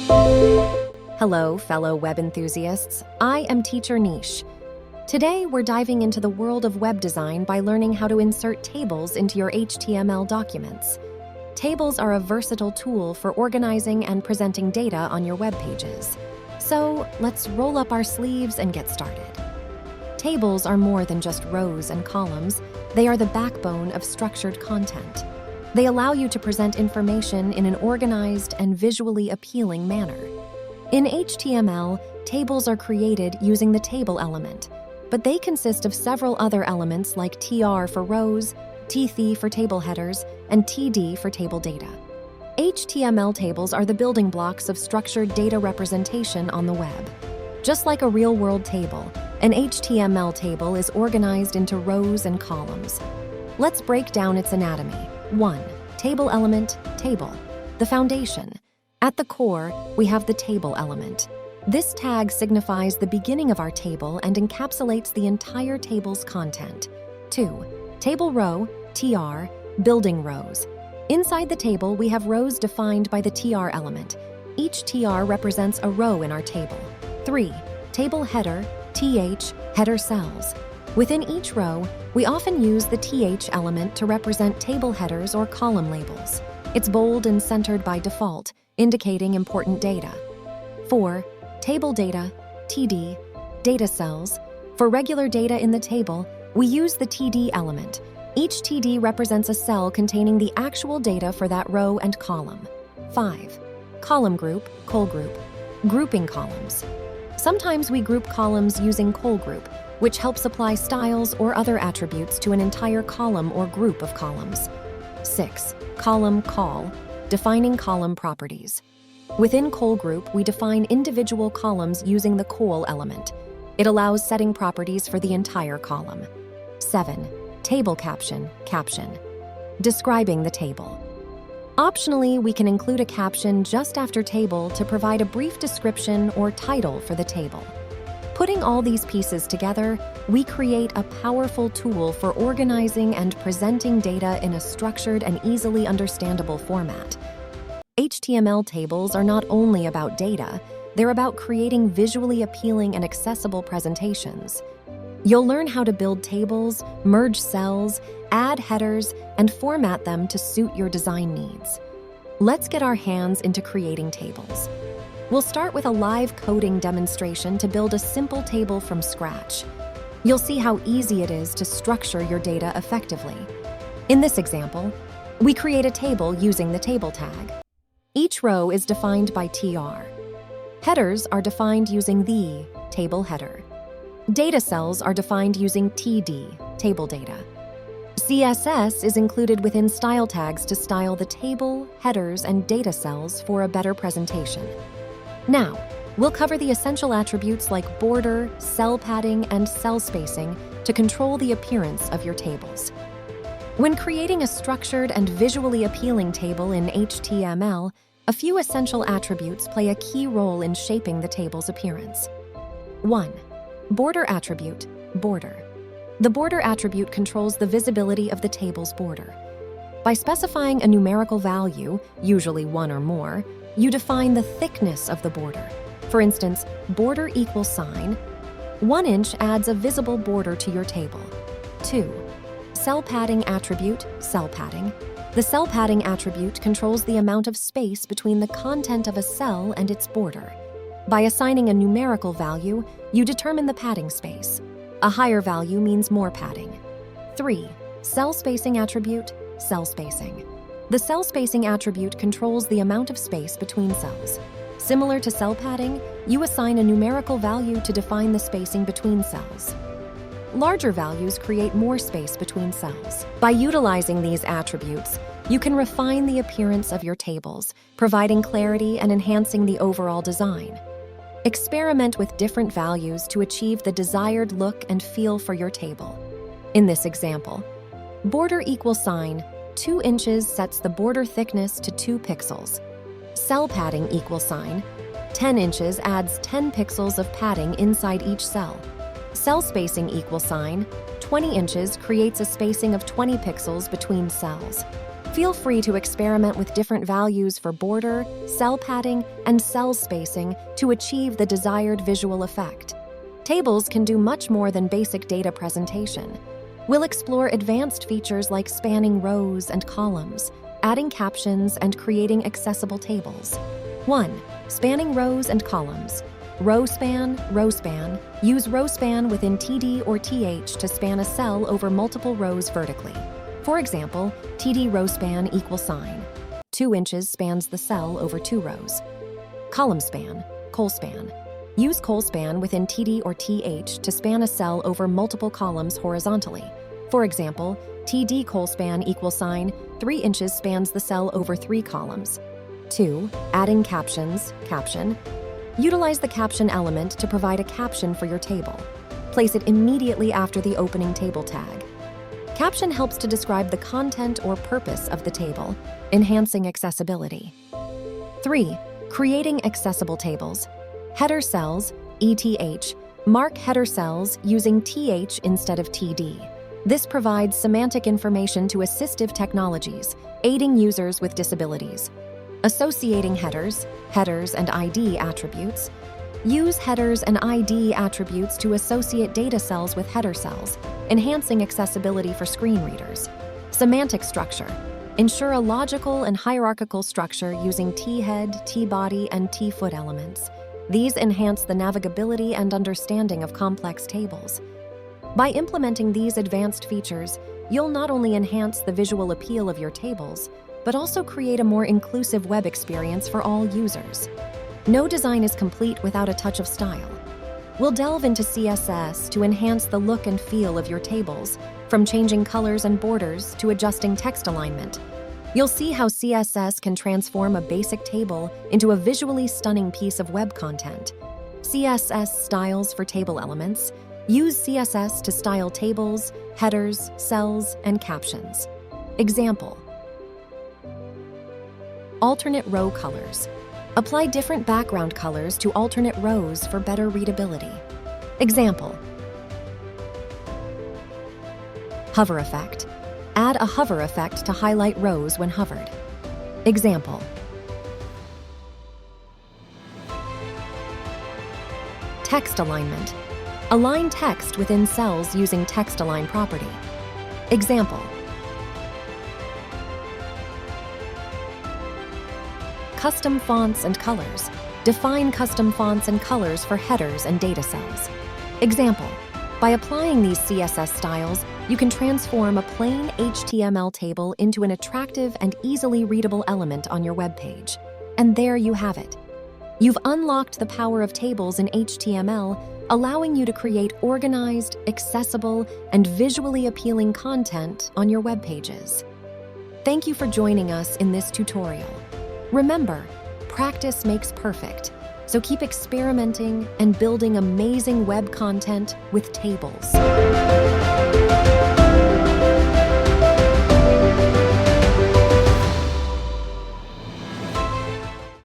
Hello, fellow web enthusiasts. I am Teacher Niche. Today, we're diving into the world of web design by learning how to insert tables into your HTML documents. Tables are a versatile tool for organizing and presenting data on your web pages. So, let's roll up our sleeves and get started. Tables are more than just rows and columns. They are the backbone of structured content. They allow you to present information in an organized and visually appealing manner. In HTML, tables are created using the table element, but they consist of several other elements like TR for rows, TT for table headers, and TD for table data. HTML tables are the building blocks of structured data representation on the web. Just like a real-world table, an HTML table is organized into rows and columns. Let's break down its anatomy. 1. Table element, table. The foundation. At the core, we have the table element. This tag signifies the beginning of our table and encapsulates the entire table's content. 2. Table row, TR, building rows. Inside the table, we have rows defined by the TR element. Each TR represents a row in our table. 3. Table header, TH, header cells. Within each row, we often use the TH element to represent table headers or column labels. It's bold and centered by default, indicating important data. 4. Table data, TD, data cells. For regular data in the table, we use the TD element. Each TD represents a cell containing the actual data for that row and column. 5. Column group, col group. Grouping columns. Sometimes we group columns using col group, which helps apply styles or other attributes to an entire column or group of columns. 6. Column col, defining column properties. Within col group, we define individual columns using the col element. It allows setting properties for the entire column. 7. Table caption, caption. Describing the table. Optionally, we can include a caption just after table to provide a brief description or title for the table. Putting all these pieces together, we create a powerful tool for organizing and presenting data in a structured and easily understandable format. HTML tables are not only about data, they're about creating visually appealing and accessible presentations. You'll learn how to build tables, merge cells, add headers, and format them to suit your design needs. Let's get our hands into creating tables. We'll start with a live coding demonstration to build a simple table from scratch. You'll see how easy it is to structure your data effectively. In this example, we create a table using the table tag. Each row is defined by TR. Headers are defined using the table header. Data cells are defined using TD, table data. CSS is included within style tags to style the table, headers, and data cells for a better presentation. Now, we'll cover the essential attributes like border, cell padding, and cell spacing to control the appearance of your tables. When creating a structured and visually appealing table in HTML, a few essential attributes play a key role in shaping the table's appearance. 1. Border attribute, border. The border attribute controls the visibility of the table's border. By specifying a numerical value, usually 1 or more, you define the thickness of the border. For instance, border equals sign. 1 inch adds a visible border to your table. 2. Cell padding attribute, cell padding. The cell padding attribute controls the amount of space between the content of a cell and its border. By assigning a numerical value, you determine the padding space. A higher value means more padding. 3. Cell spacing attribute, cell spacing. The cell spacing attribute controls the amount of space between cells. Similar to cell padding, you assign a numerical value to define the spacing between cells. Larger values create more space between cells. By utilizing these attributes, you can refine the appearance of your tables, providing clarity and enhancing the overall design. Experiment with different values to achieve the desired look and feel for your table. In this example, border equals sign, 2 inches sets the border thickness to 2 pixels. Cell padding equals sign, 10 inches adds 10 pixels of padding inside each cell. Cell spacing equals sign, 20 inches creates a spacing of 20 pixels between cells. Feel free to experiment with different values for border, cell padding, and cell spacing to achieve the desired visual effect. Tables can do much more than basic data presentation. We'll explore advanced features like spanning rows and columns, adding captions, and creating accessible tables. 1. Spanning rows and columns. Row span. Use row span within TD or TH to span a cell over multiple rows vertically. For example, TD row span =, 2 inches spans the cell over 2 rows. Column span, col span. Use col span within TD or TH to span a cell over multiple columns horizontally. For example, TD col span =, 3 inches spans the cell over 3 columns. 2. Adding captions, caption. Utilize the caption element to provide a caption for your table. Place it immediately after the opening table tag. Caption helps to describe the content or purpose of the table, enhancing accessibility. 3. Creating accessible tables. Header cells, ETH. Mark header cells using TH instead of TD. This provides semantic information to assistive technologies, aiding users with disabilities. Associating headers and ID attributes. Use headers and ID attributes to associate data cells with header cells, enhancing accessibility for screen readers. Semantic structure. Ensure a logical and hierarchical structure using T-head, T-body, and T-foot elements. These enhance the navigability and understanding of complex tables. By implementing these advanced features, you'll not only enhance the visual appeal of your tables, but also create a more inclusive web experience for all users. No design is complete without a touch of style. We'll delve into CSS to enhance the look and feel of your tables, from changing colors and borders to adjusting text alignment. You'll see how CSS can transform a basic table into a visually stunning piece of web content. CSS styles for table elements. Use CSS to style tables, headers, cells, and captions. Example: alternate row colors. Apply different background colors to alternate rows for better readability. Example: hover effect. Add a hover effect to highlight rows when hovered. Example: text alignment. Align text within cells using text align property. Example: custom fonts and colors. Define custom fonts and colors for headers and data cells. Example: by applying these CSS styles, you can transform a plain HTML table into an attractive and easily readable element on your web page. And there you have it. You've unlocked the power of tables in HTML, allowing you to create organized, accessible, and visually appealing content on your web pages. Thank you for joining us in this tutorial. Remember, practice makes perfect, so keep experimenting and building amazing web content with tables.